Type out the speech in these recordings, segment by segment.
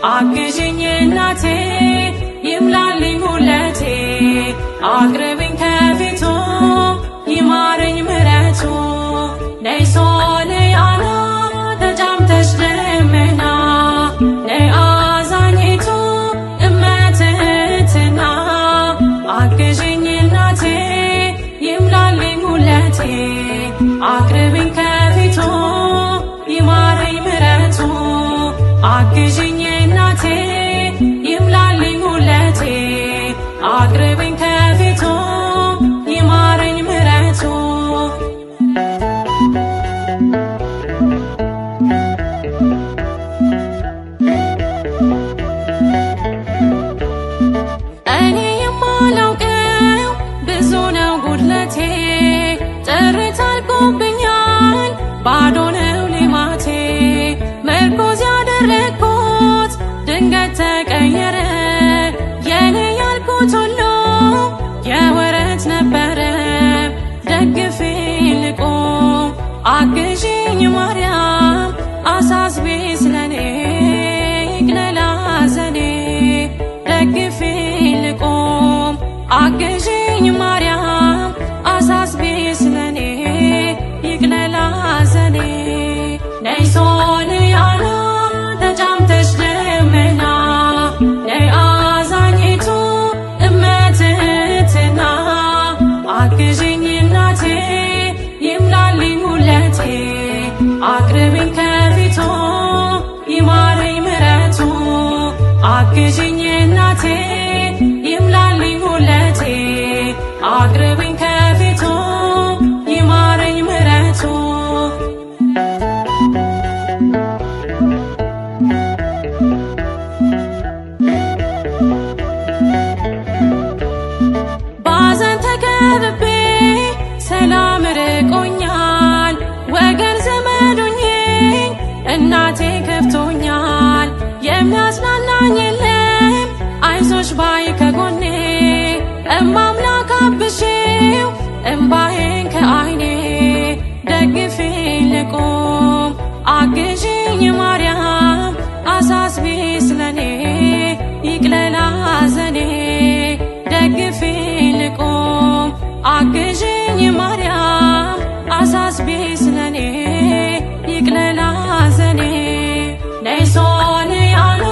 አግዥኝ እናቴ ይምላልኝ ሁለቴ አቅርብኝ ከፊቱ ይማረኝ ምሕረቱ ነይ ሶልያና ተጫምተሽ ደመና ነይ አዛኝቱ እመትህትና አግዥኝ እናቴ ይምላልኝ ሁለቴ አቅርብኝ ከፊቱ ይማረኝ ምሕረቱ አግዥኝ እናቴ ይምላልኝ ሁለቴ አቅርብኝ ከፊቱ ይማረኝ ምሕረቱ እኔ የማላውቀው ብዙ ነው ጉድለቴ ጥሪት አልቆብኛል ባዶ ነው ሌማቴ ምርኮዝ ያደረግኩት ድንገት ተቀየረ የኔ ያልኩት ሁሉ የወረት ነበረ ደግፊኝ ልቁም አግዥኝ ማርያም አሳስቢ ስለኔ ይቅለል ሐዘኔ ደግፊኝ ልቁም አግዥኝ ማርያም አሳስቢ ስለኔ ይቅለል ሐዘኔ ነይ ሶልያና ተጫምተሽ ደመና ነይ አዛኝቱ እመትህትና አግዥኝ እናቴ ይምላልኝ ሁለቴ አቅርብኝ ከፊቱ ይማረኝ ምሕረቱ አግዥኝ እናቴ ይምላልኝ ሁለቴ አቅርብኝ ከፊቱ ይማረኝ ምሕረቱ ባዘን ተከብቤ ሰላም ርቆኛል ወገን ዘመዱኝ እናቴ ከፍቶኛል የሚያጽናናኝ የለም አይዞሽ ባይ ከጎኔ እማምላክ አብሼው እምባዬን ከዓይኔ ደግፊኝ ልቁም አግዥኝ ማርያም አሳስቢ ስለኔ ይቅለል ሐዘኔ ደግፊኝ ልቁም አግዥኝ ማርያም አሳስቢ ስለኔ ይቅለል ሐዘኔ ነይ ሶልያና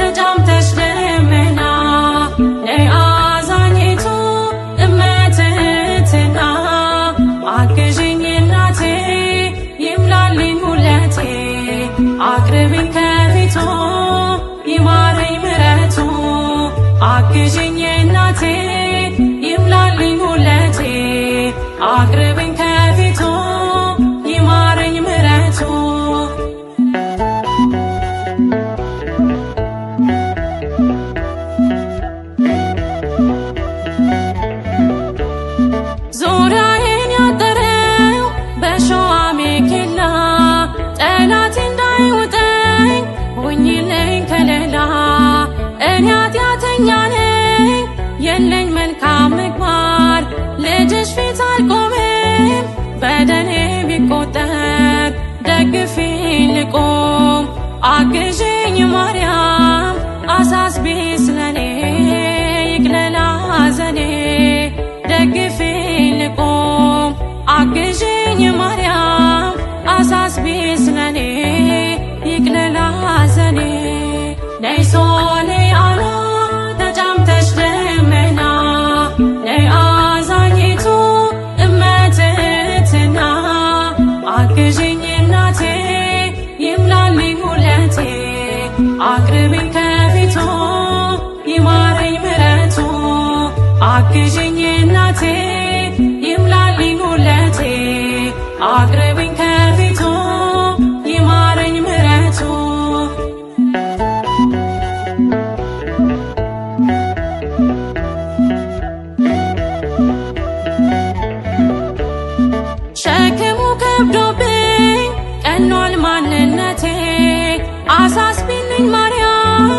ተጫምተሽ ደመና ነይ አዛኝቱ እመትህትና አግዥኝ እናቴ ይምላልኝ ሁለቴ አቅርብኝ ከፊቱ ይማረኝ ምሕረቱ አግዥኝ እናቴ ይምላልኝ ሁለቴ አቅርብኝ ከፊቱ ይማረኝ ምሕረቱ ዙሪያዬን ያጠረው በሾህ አሜኬላ ጠላቴ እንዳይውጠኝ ሁኚልኝ ከለላ እኔ ኃጢአተኛ ነኝ የለኝ መልካም ምግባር ልጅሽ ፊት አልቆምም በደሌ ቢቆጠር ደግፊኝ ልቁም አግዥኝ ማርያም አሳስቢ ስለኔ ይቅለል ሐዘኔ ደግፊኝ ልቁም አግዥኝ ማርያም አሳስቢ ስለኔ ይቅለል ሐዘኔ ነይ ሶልያና ተጫምተሽ ደመና ነይ አዛኝቱ እመትህትና አግዥኝ እናቴ ይምላልኝ ሁለቴ አቅርብኝ ከፊቱ ይማረኝ ምሕረቱ አግዥኝ እናቴ ይምላልኝ ሁለቴ አቅርብኝ ከፊቱ ይማረኝ ምሕረቱ ሸክሙ ከብዶብኝ ቀኗል ማንነቴ አሳስቢልኝ ማርያም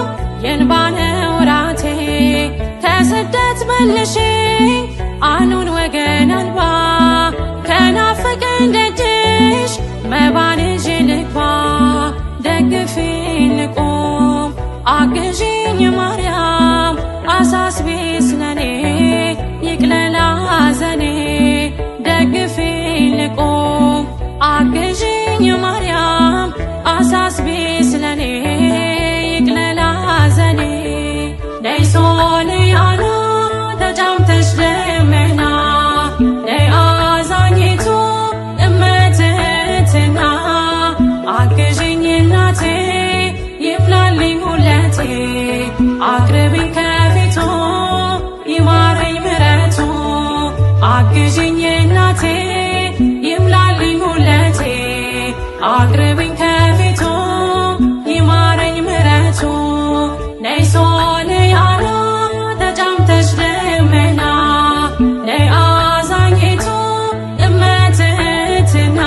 የእንባ ነው ራቴ ከስደት መልሽኝ አኑን ወገን አልባ ከናፈቀኝ ደጅሽ መባን ይዤ ልግባ ደግፊኝ ልቁም አግዢኝ ማርያም አሳስቢ ስለኔ ይቅለል ሐዘኔ ደግፊኝ ልቁም አግዢኝ ማርያም አሳስቢ ስለኔ ይቅለል ሐዘኔ ነይ ሶልያና ተጫውተሽ ደመና ነይ አዛኝቱ እመትህትና አግዢኝ እናቴ ይምላልኝ ሁለቴ አቅርቢኝ ከፊቱ ይማረኝ ምሕረቱ አግዢኝ እናቴ ይምላልኝ ሁለቴ አቅርቢኝ ከፊቱ ይማረኝ ምሕረቱ ነይ ሶልያና ተጫምተሽ ደመና ነይ አዛኝቱ እመትህትና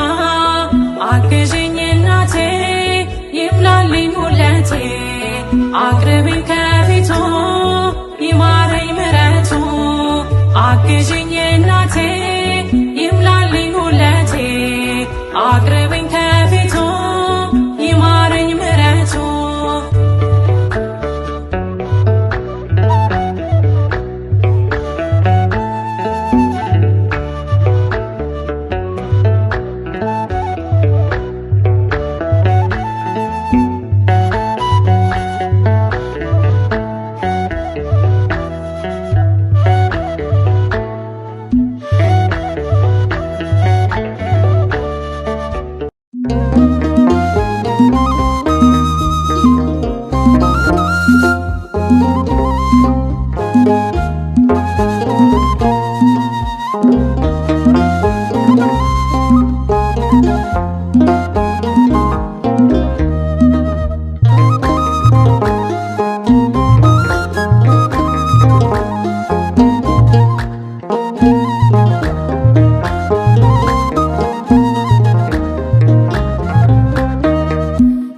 አግዢኝ እናቴ ይምላልኝ ሁለቴ አቅርቢኝ ከፊቱ ይማረኝ ምሕረቱ አግዢኝ እናቴ ይምላልኝ ሁለቴ አቅርቢኝ ከፊቱ ይማረኝ ምሕረቱ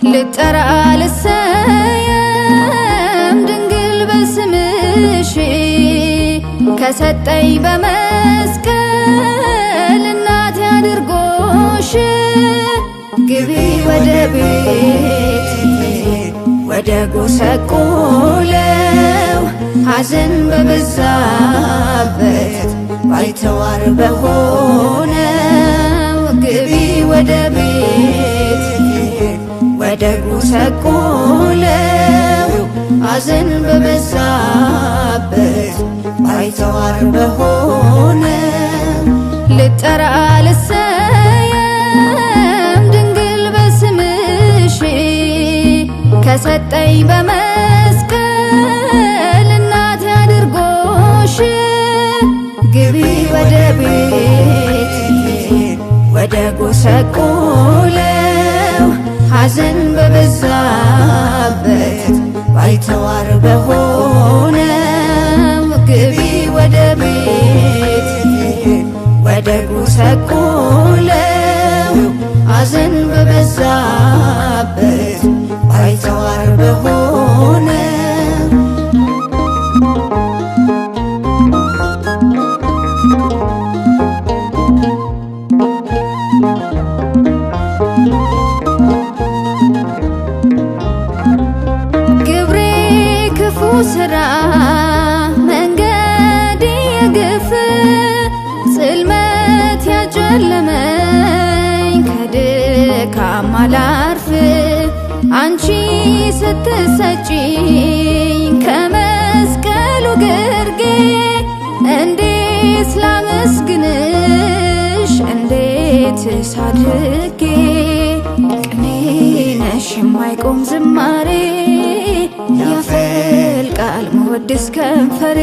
ልጠራ ልሰየም ድንግል በስምሽ ከሰጠኝ በመስቀል እናቴ አድርጎሽ ግቢ ወደ ቤት ወደ ጎሰቆለው ሐዘን በበዛበት ባይተዋር በሆነው ግቢ ወደ ቤት ወደ ጎሰቆለው ሐዘን በበዛበት ባይተዋር በሆነው ልጠራ ልሰየም ድንግል በስምሽ ከሰጠኝ በመስቀል እናቴ አድርጎሽ ግቢ ወደ ቤት ወደ ጎሰቆለው ሐዘን በበዛበት ባይተዋር በሆነው ግቢ ወደ ቤት ወደ ጎሰቆለው ሐዘን በበዛበት ባይተዋር በሆነው ስራ መንገድ የግፍ ጽልመት ያጨለመኝ ከድካም አላርፍ አንቺ ስትሰጪኝ ከመስቀሉ ግርጌ እንዴት ላመስግንሽ እንዴት ሳድርጌ ቅኔ ነሽ የማይቆም ዝማሬ ያፈልቃል መወድስ ከንፈሬ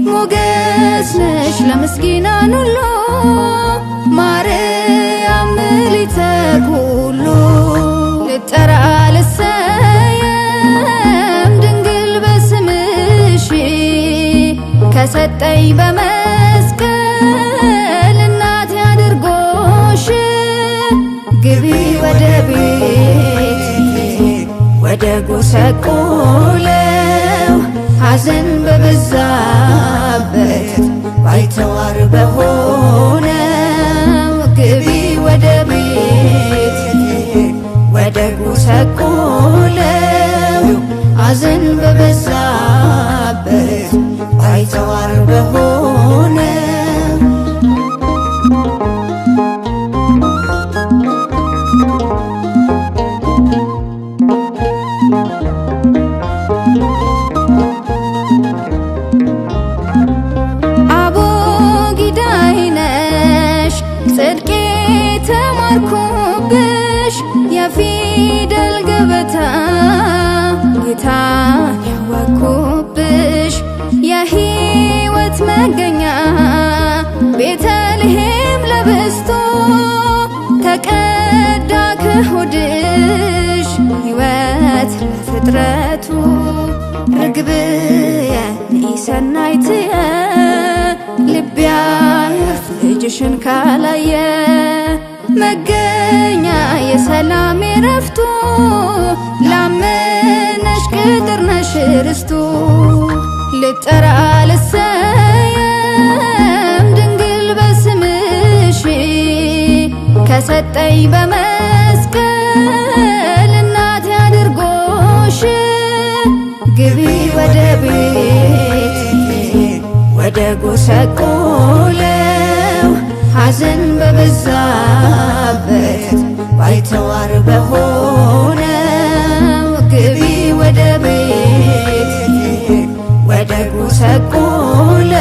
ሞገስ ነሽ ለምስኪናን ሁሉ ማርያም ምልዕተ ኩሉ ልጠራ ልሰየም ድንግል በስምሽ ከሰጠኝ በመስቀል እናቴ አድርጎሽ ግቢ ወደ ቤት ወደ ጎሰቆለው ሐዘን በበዛበት ባይተዋር በሆነው ግቢ ወደ ቤት ወደ ጎሰቆለው ሐዘን በበዛበት ባይተዋር በሆነ አቦጊዳዬ ነሽ ጽድቄ ተማርኩብሽ የፊደል ገበታ ጌታን ያወቅኩብሽ የሕይወት መገኛ ቤተልሔም ለብስቶ ተቀዳ ከሆድሽ ሕይወት ለፍጥረቱ ርግብየ ሰናይትየ ልቤ ያርፍ ልጅሽን ካላየ መገኛ የሰላም የረፍቱ ላመነሽ ቅጥር ነሽ ርስቱ ልጠራ ልሰየም ድንግል በስምሽ ከሰጠኝ በመስቀል እናቴ አድርጎሽ ግቢ ወደ ቤት ወደ ጎሰቆለው ሐዘን በበዛበት ባይተዋር በሆነው ግቢ ወደ ቤት ወደ ጎሰቆለው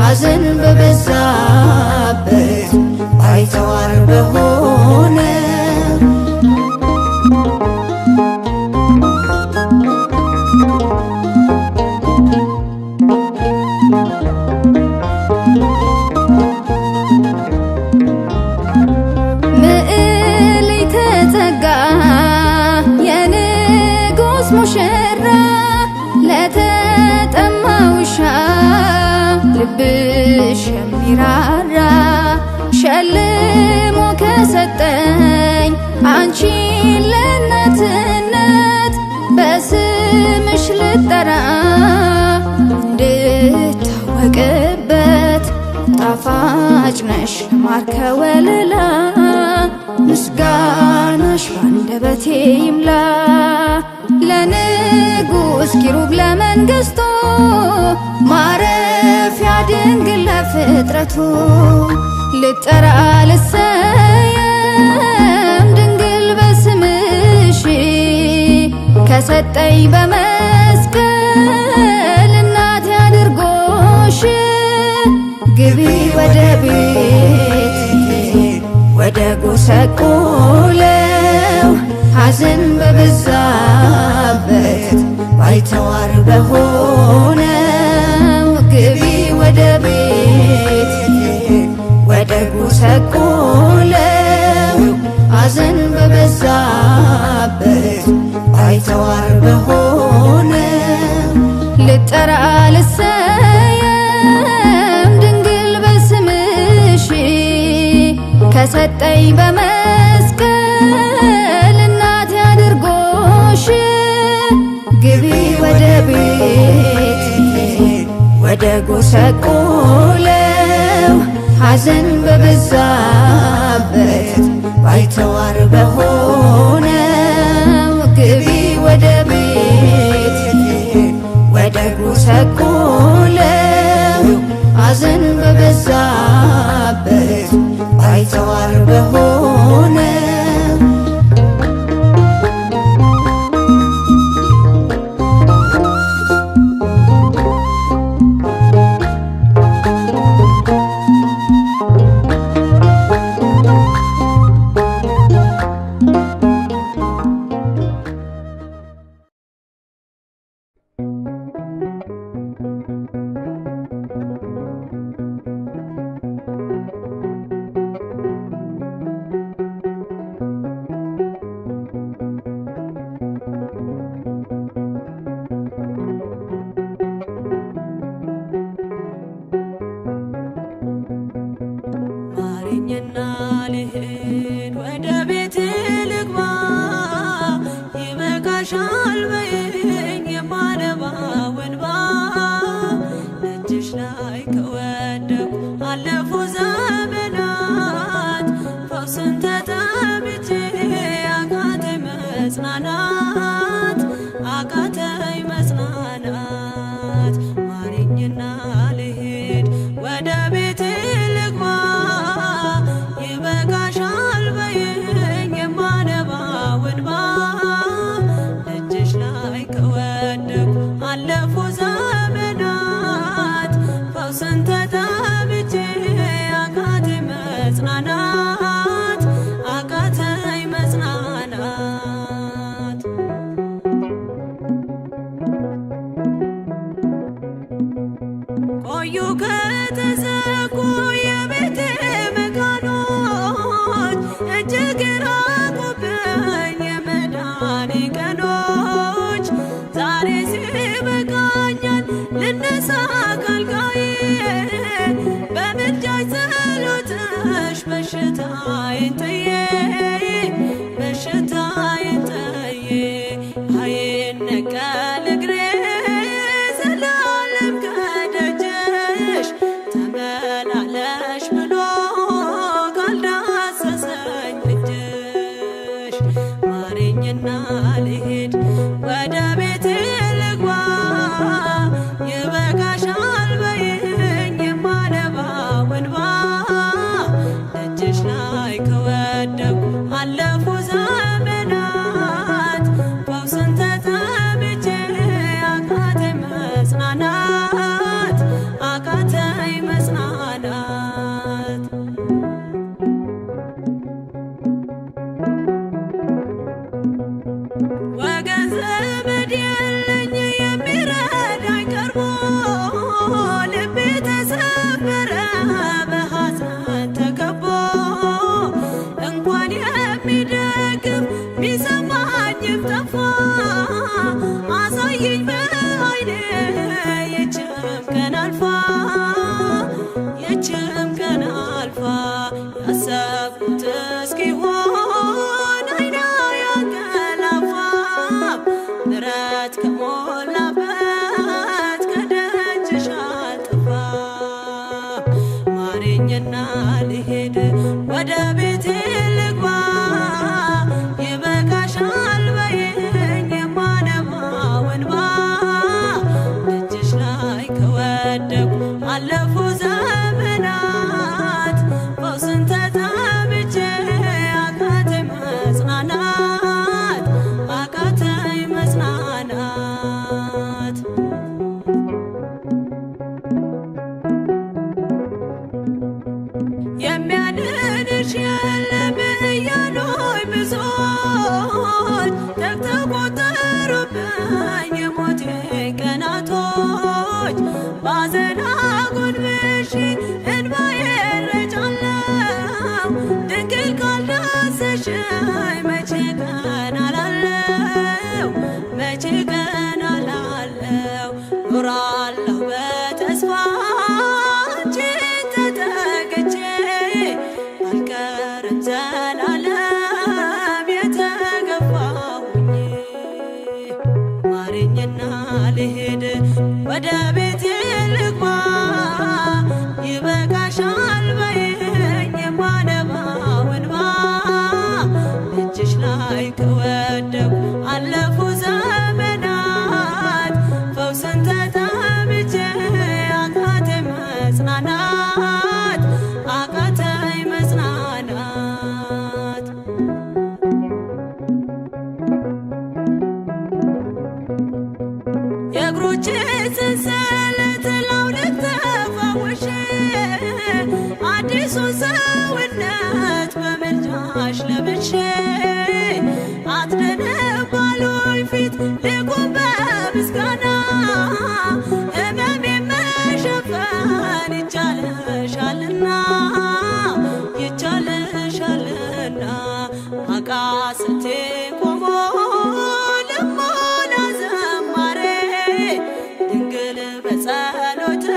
ሐዘን በበዛበት ባይተዋር በሆነው ሙሽራ ለተጠማ ውሻ ልብሽ የሚራራ ሸልሞ ከሰጠኝ አንቺን ለእናትነት በስምሽ ልጠራ እንድታወቅበት ጣፋጭ ነሽ ማር ከወለላ ምስጋናሽ ባንደበቴ ይምላ ለንጉሥ ኪሩብ ለመንግሥቱ ማረፊያ ድንግል ለፍጥረቱ ልጠራ ልሰየም ድንግል በስምሽ ከሰጠኝ በመስቀል እናቴ አድርጎሽ ግቢ ወደ ቤት ወደ ጎሰቆለው ሐዘን በበዛበት ባይተዋር በሆነው ግቢ ወደ ቤት ወደ ጎሰቆለው ሐዘን በበዛበት ባይተዋር በሆነው ልጠራ ልሰየም ድንግል በስምሽ ከሰጠኝ በመስቀል እናቴ አድርጎሽ ግቢ ወደ ቤት ወደ ጎሰቆለው ሐዘን በበዛበት ባይተዋር በሆነው ግቢ ወደ ቤት ወደ ጎሰቆለው ሐዘን በበዛበት ባይተዋር በሆነው ማረኝና ልሂድ ወደ ቤት ልግባ ይበቃሻል በይኝ የማነባው እንባ እጅሽ ላይ ከወደኩ አለፉ ዘመናት ፈውስን ተጠምቼ አቃተኝ መጽናናት አቃተኝ መጽናናት ማረኝና ልሂድ ወደ ቤቴ ልግባ ይበቃሻል በይኝ የማነባው እንባ ደጅሽ ላይ ከወደኩ አለፉ ዘመናት ፈውስን ተጠምቼ አቃተኝ መጽናናት አቃተኝ መጽናናት ቆዩ ከተዘጉ የቤቴ መቃኖች እጅግ ራቁብኝ የመዳኔ ቀኖች ዛሬ ሲበቃኛል ልነሳ ካልጋዬ በምልጃሽ ጸሎትሽ በሽታዬን ጥዬ በሽታዬን ጥዬ አይነቀል እግሬ ዘላለም ከደጅሽ ተመላለሽ ብሎ ካልዳሰሰኝ እጅሽ ማረኝና ልሂድ ወደ ቤቴ ልግባ ይበቃሻል በይኝ የማነባው እንባ ደጅሽ ላይ ከወደኩ አለፉ ዘመናት ፈውስን ተጠምቼ አቃተኝ መጽናናት አቃተኝ መጽናናት ወገን ዘመድ የለኝ የሚረዳኝ ቀርቦ ልቤ ተሰበረ በሐዘን ተከቦ እንኳን የሚደግፍ ቢሰማኝም ጠፋ አሳየኝ በዓይኔ ይህችም ቀን አልፋ ይህችም ቀን አልፋ ያሰብኩት እስኪሆን አይኔ ያንቀላፋ ምሕረት ከሞላበት ከደጅሽ አልጠፋም ማረኝና ልሂድ ወደ ቤቴ ልግባ ይበቃሻል በይኝ የማነባው እንባ ደጅሽ ላይ ከወደኩ አለፉ ዘመናት ፈውስን ተጠምቼ አቃተኝ መጽናናት አቃተኝ መጽናናት የሚያድንሽ የለም እያሉኝ ብዙዎች ተግተው ቆጠሩብኝ የሞቴ ቀናቶች ባዘን አጎንብሼ እንባዬን ረጫለሁ ድንግል ካልዳሰሽኝ መቼ ቀን አላለው መቼ ቀን አላለው ኖራለሁ በተስፋ አንቺን ተጠግቼ አልቀርም ዘላለም የተገፋሁኝ ማረኝና ልሂድ ወደ ቤቴ ልግባ ይበቃሻል በይኝ የማነባው እንባ ደጅሽ ላይ ከወደኩ አለፉ ዘመናት ፈውስን ተጠምቼ አቃተኝ መጽናናት አቃተኝ መጽናናት የእግሮቼ ሰንሰለት ላውልቅ ተፈውሼ አዲሱን ሰውነት በምልጃሽ ለብሼ አትደነባሉኝ ፊት ልቁም በምስጋና ሕመሜን መሸፈን ይቻልሻልና ይቻልሻልና አቃስቴ ቆሞ ልሞላ ዘማሬ ድንግል በጸሎትሽ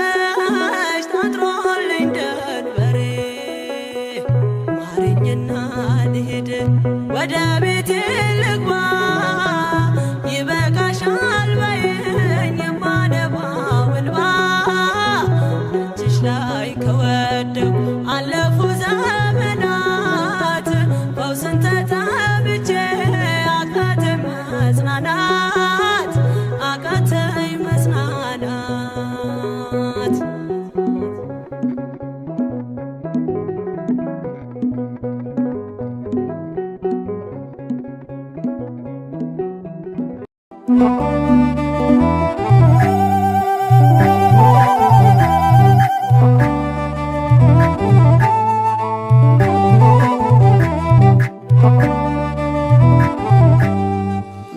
ታጥሮልኝ ደንበሬ ማረኝና ልሂድ ወደ ቤቴ ልግባ ይበቃሻል በይኝ የማነባው እንባ ደጅሽ ላይ ከወደኩ አለፉ ዘመናት ፈውስን ተጠምቼ አቃተኝ መጽናናት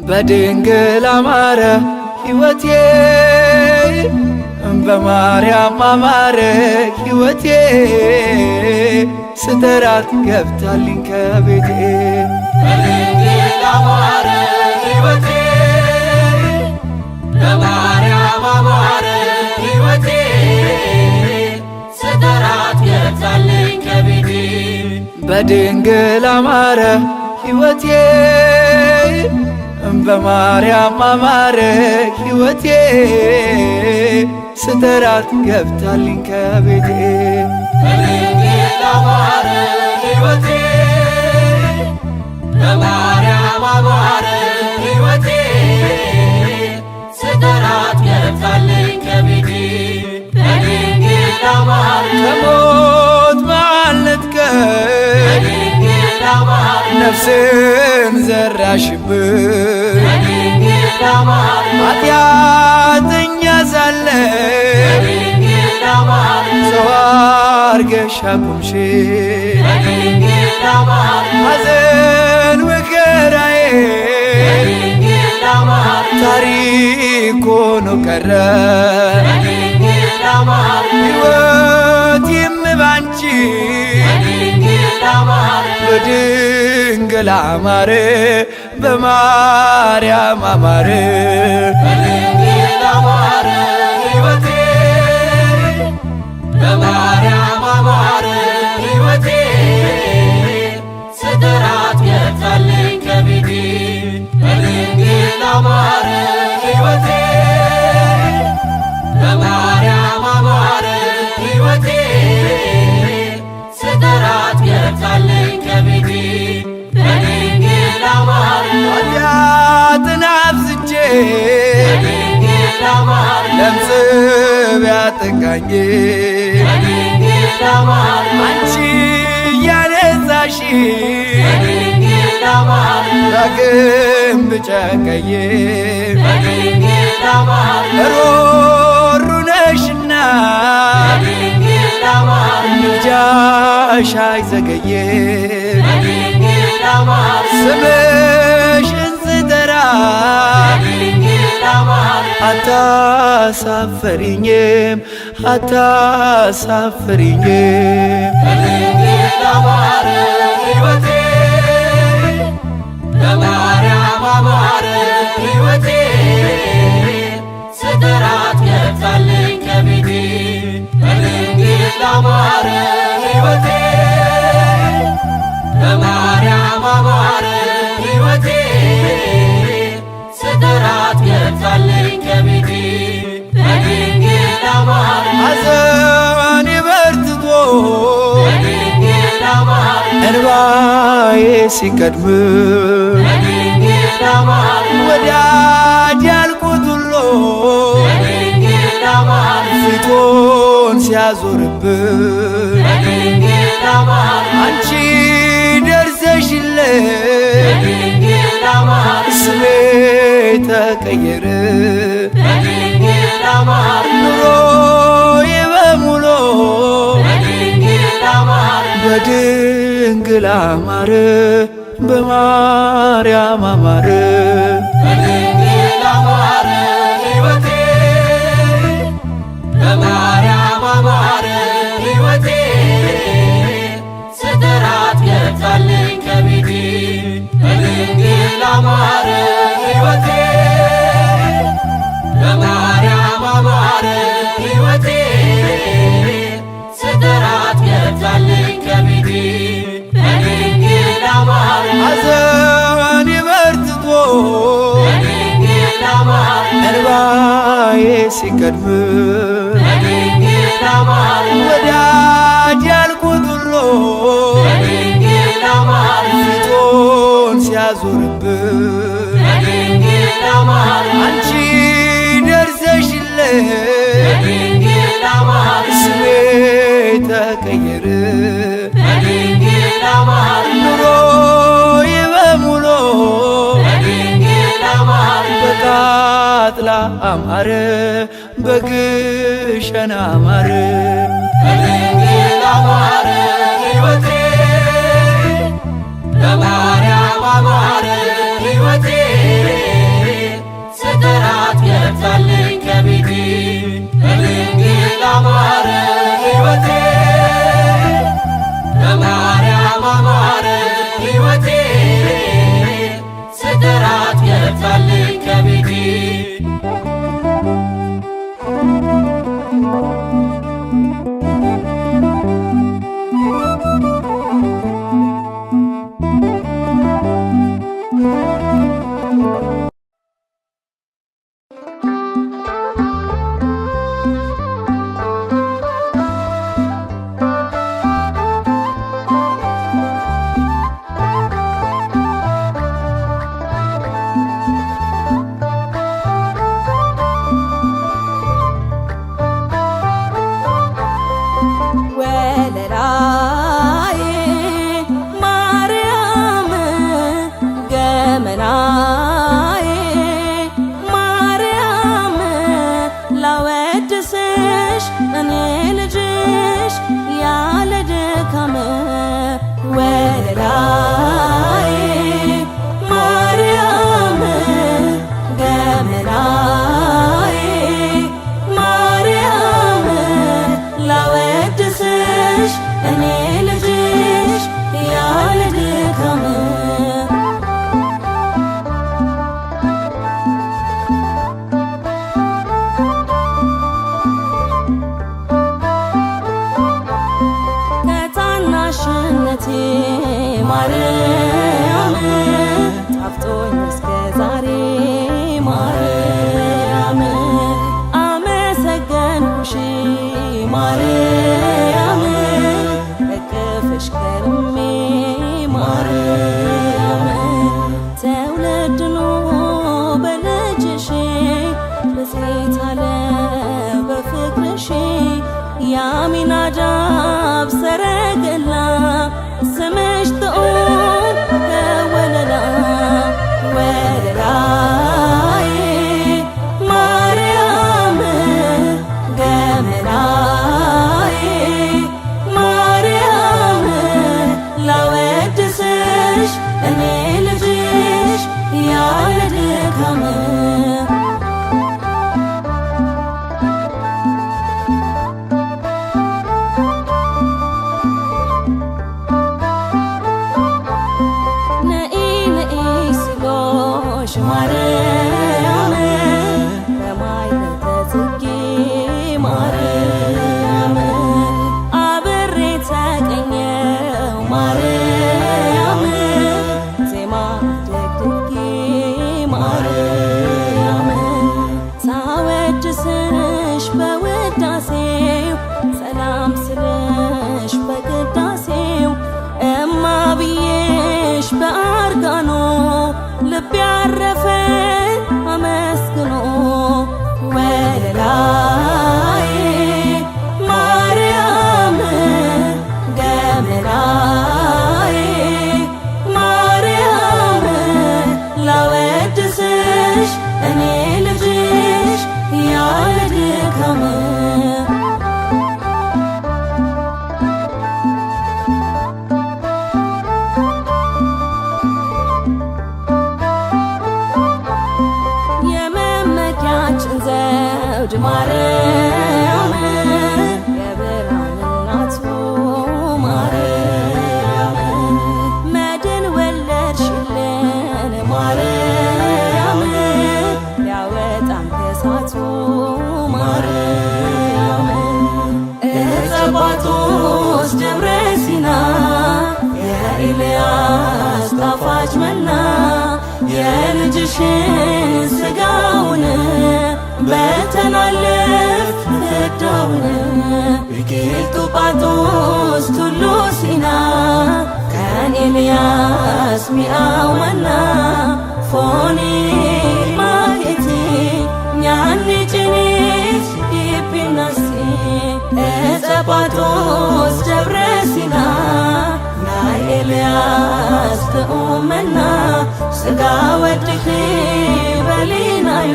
በድንግል አማረ ሕይወቴ በማርያም አማረ ሕይወቴ ስጠራት ገብታልኝ ከቤቴ በድንግል አማረ ሕይወቴ በማርያም አማረ ሕይወቴ ስጠራት ገብታልኝ ከቤቴ በድንግል አማረ ሕይወቴ በማርያም አማረ ሕይወቴ ስጠራት ገብታልኝ ከቤቴ በድንግል አማረ ሕይወቴ በማርያም አማረ ሕይወቴ ስጠራት ገብታልኝ ከቤቴ በድንግል አማረ ከሞት ማልነጥቀኝ በድንግል አማረ ነፍስን ዘራሽብኝ በድንግል አማረ ኃጢአተኛ ሳለ በድንግል አማረ ሰው አርገሽ አቆምሽኝ በድንግል አማረ ሐዘን መከራዬ በድንግል አማረ ታሪክ ሆኖ ቀረ በድንግል አማረ ሕይወቴም ባንቺ በድንግል አማረ በድንግል አማረ በማርያም አማረ በድንግል አማረ ሕይወቴ በማርያም አማረ ሕይወቴ ስጠራት ገብታልኝ ከቤቴ በድንግል አማረ ሕይወቴ በማርያም አማረ ሕይወቴ ስጠራት ገብታልኝ ከቤቴ በድንግል አማረ ኃጢአትን አብዝቼ በድንግል አማረ ለምጽ ቢያጠቃኝ በድንግል አማረ አንቺ እያነጻሽ በድንግል አማረ ዳግም ብጨቀኝ በድንግል አማረ ሮሩ ነሽና በድንግል አማረ ምልጃሽ አይዘገይም በድንግል አማረ ስምሽን ስጠራ በድንግል አማረ አታሳፍሪኝም አታሳፍሪኝም በድንግል አማረ ሕይወቴ በማርያም አማረ ሕይወቴ ስጠራት ገብታልኝ ከቤቴ በድንግል አማረ ሕይወቴ በማርያም አማረ ሕይወቴ ስጠራት ገብታልኝ ከቤቴ በድንግል አማረ ሐዘኔ በርትቶ በድንግል አማረ እንባዬ ሲቀድም በድንግል አማረ ወዳጅ ያልኩት ሁሉ በድንግል አማረ ፊቱን ሲያዞርብን በድንግል አማረ አንቺ ደርሰሽልኝ በድንግል አማረ ስሜ ተቀየረ በድንግል አማረ ኑሮዬ በሙሉ በድንግል አማረ በድንግል አማረ በማርያም አማረ በድንግል አማረ ሕይወቴ በማርያም አማረ ሕይወቴ ስጠራት ገብታልኝ ከቤቴ በድንግል አማረ ሕይወቴ በማርያም አማረ ሕይወቴ ስጠራት ገብታልኝ ከቤቴ በድንግል አማረ ሐዘኔ በርትቶ በድንግል አማረ እንባዬ ሲቀድም በድንግል አማረ ወዳጅ ያልኩት ሁሉ በድንግል አማረ ፊቱን ሲያዞርብን በድንግል አማረ አንቺ ደርሰሽልኝ በድንግል አማረ ስሜ ተቀየረ በድንግል አማረ ኑሮዬ በሙሉ በድንግል አማረ በቃ አማረ በግሸን አማረ በድንግል አማረ ሕይወቴ በማርያም አማረ ሕይወቴ ስጠራት ገብታልኝ ከቤቴ በድንግል አማረ ሕይወቴ በማርያም አማረ ሕይወቴ ስጠራት ገብታልኝ ከቤቴ ወለላዬ ማርያም ገመናዬ ማርያም ላወድስሽ እኔ ልጅሽ ያለ ድካም ወለላዬ ማርያም ገመናዬ ማርያም ላወድስሽ እኔ ልጅሽ ያለ ድካም ከታናሽነቴ ማርያም ጣፍጦኝ እስከ ዛሬ ማርያም አመሰገንኩሽ ማርያም በቅፍሽ ከርሜ ማርያም ተውለድኖ በልጅሽ ብፅዕት አለ በፍቅርሽ የአሚናዳብ ሰረገላ ስምሽ ጥዑም ከወለላ ወለላዬ ማርያም ገመናዬ ማርያም ላወድስሽ እኔ ልጅሽ ያለ ድካም ነኢ ነኢ ስሎሽ ማርያም በማኅሌተ ጽጌ ማርያም አብሬ ተቀኘው ማርያም ዜማ ደግድጌ ማርያም ሳወድስሽ በውዳሴው ሰላም ስልሽ በቅዳሴው እማ ብዬሽ በአርጋኖ ልብ ያረፈ አመስግኖ ወለላዬ ማርያም ገመናዬ ማርያም ላወድስሽ እኔ ልጅሽ ያለ ድካም የመመኪያችን ዘውድ ማርያም የብርሃን እናቱ ማርያም መድን ወለድሽልን ማርያም ሊያወጣን ከእሳቱ ማርያም እጸባጦስ ደብረ ሲና የኤልያስ ጣፋጭ መና የልጅሽን ሥጋውን በተናለፍ ፍዳውን ቢቂልጡጳጦስ ቱሉ ሲና ከኤልያስ ሚአው መና ፎኒ ማኬቲ ኛኒ ጭኒት ኢፒናሲ እጸጳጦስ ደብረ ሲና ናይ ኤልያስ ትኡመና ሥጋ ወድኺ በሊናዮ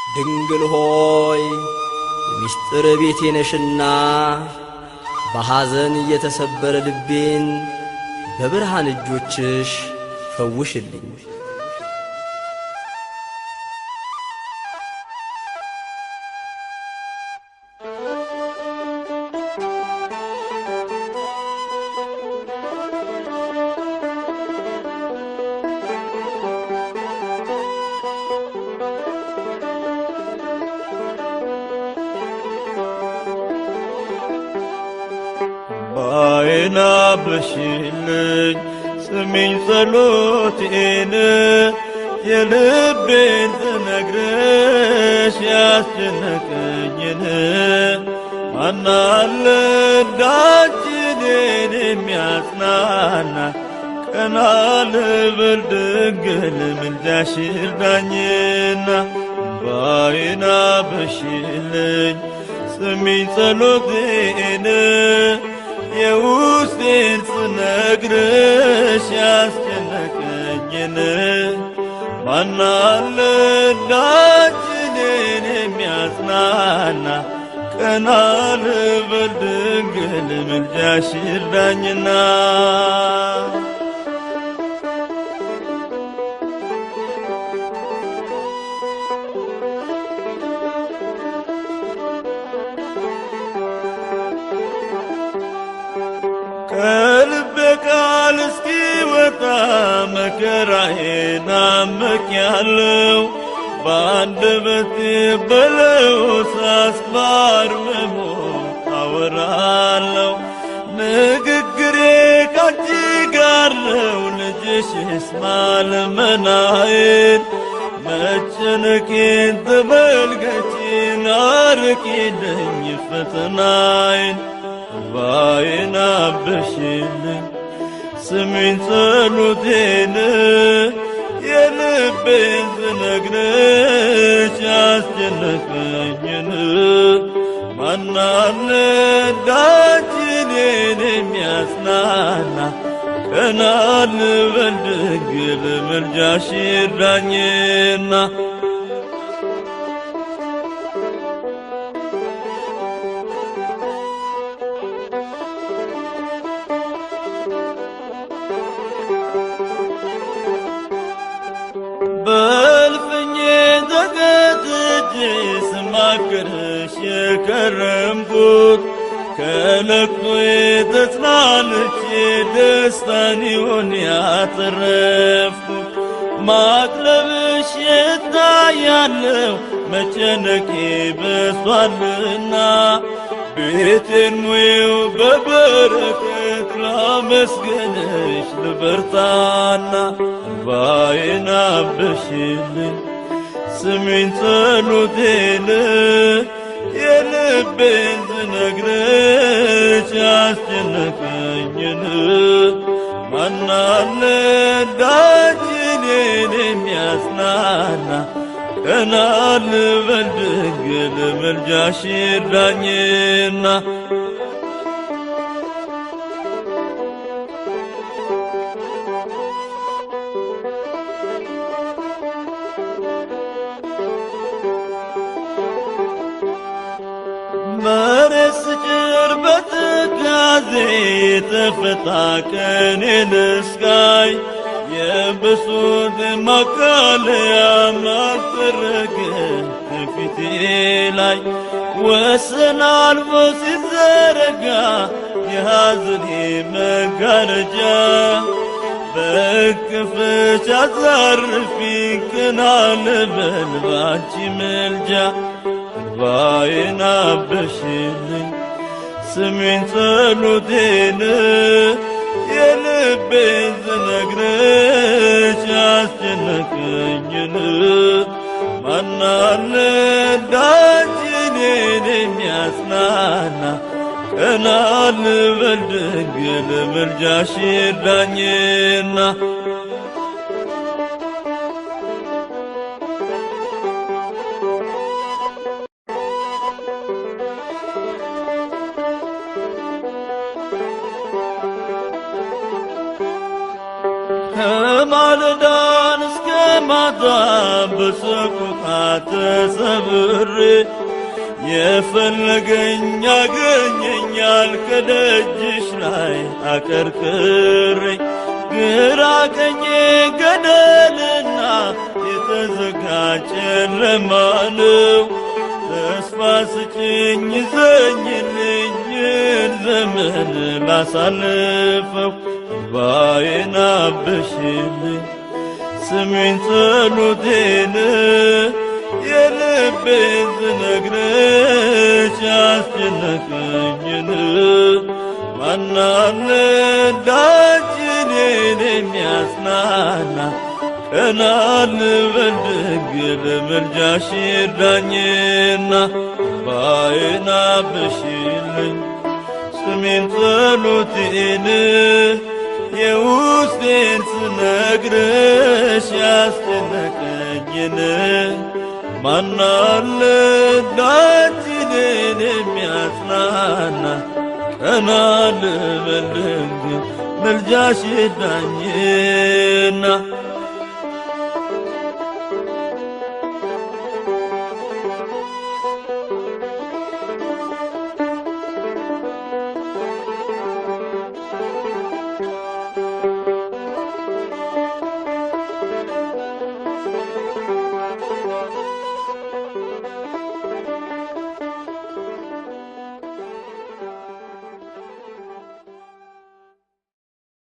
ድንግል ሆይ የምስጢር ቤቴ ነሽና በሐዘን የተሰበረ ልቤን በብርሃን እጆችሽ ፈውሽልኝ። ባይና ብሽልኝ ስሚኝ ጸሎቴን የልቤን ትነግረሽ ያስጨነቀኝን ማናለ እንዳንቺን የሚያጽናና ቀና ልበል ድንግል ምልጃሽ ይርዳኝና ባይና ብሽልኝ ስሚኝ ጸሎቴን የውስጤን ስነግርሽ ያስጨነቀኝን ማናለ እንዳንቺን የሚያጽናና ቀና ልበል ድንግል ምልጃሽ ይርዳኝና ከልቤ ቃል እስኪወጣ መከራዬን አምቄያለሁ በአንደበቴ በለው ሳስባርመሞ አወራለሁ ንግግሬ ካንቺ ጋር ነው ልጅሽ ይስማ ልመናዬን መጨነቄን ተመልከቺን አርቂልኝ ፈተናዬን ባይን አብሽልኝ ስሚኝ ጸሎቴን የልቤን ስነግርሽ ያስጨነቀኝን ማናለ እንዳንቺን የሚያጽናና ቀና ልበል ድንግል ምልጃሽ ይርዳኝና በልፍኜ ተገትቼ ስማክርሽ የከረምኩት ከለቅሶዬ ተጽናንቼ ደስታን ይሆን ያተረፍኩት ማቅለብሽ የታያለው መጨነቄ በሷልና ቤቴን ሙዬው በበረከት ላመስግንሽ ልበርታና ባይን አብሽልኝ ስሚኝ ጸሎቴን የልቤን ስነግርሽ ያስጨነቀኝን ማናለ እንዳንቺን የሚያጽናና ቀና ልበል ድንግል ምልጃሽ ይርዳኝና መሬት ስጭር በትካዜ የተፈታ ቀኔን እስካይ የብሶት ማቃለያ ማልተረገ ከፊቴ ላይ ወሰን አልፎ ሲዘረጋ የሐዘኔ መጋረጃ በክፍሽ አሳርፊኝ ቀና ልበል ባንቺ ምልጃ ባይን አብሽልኝ ስሚኝ ጸሎቴን የልቤን ስነግርሽ ያስጨነቀኝን ማናለ እንዳንቺን የሚያጽናና ቀና ልበል ድንግል ምልጃሽ ይርዳኝና ከማለዳን እስከ ማታ በሰቆቃ ተሰብሬ የፈለገኝ ያገኘኛል ከደጅሽ ላይ አቀርቅሬ ግራ ቀኜ ገደልና የተዘጋ ጨለማ ነው። ተስፋ ስጭኝ ዘኝልኝን ዘመን ላሳልፈው እንባዬን አብሽልኝ ስሚኝ ጸሎቴን የልቤን ስነግርሽ ያስጨነቀኝን ማናለ እንዳንቺ እኔን የሚያጽናና ቀና ልበል ድንግል ምልጃሽ ይርዳኝና እንባዬን አብሽልኝ ስሚኝ ጸሎቴን የውስጤን ስነግርሽ ያስጨነቀኝን ማናለ እንዳንቺ እኔን የሚያጽናና ቀና ልበል ድንግል ምልጃሽ ይርዳኝና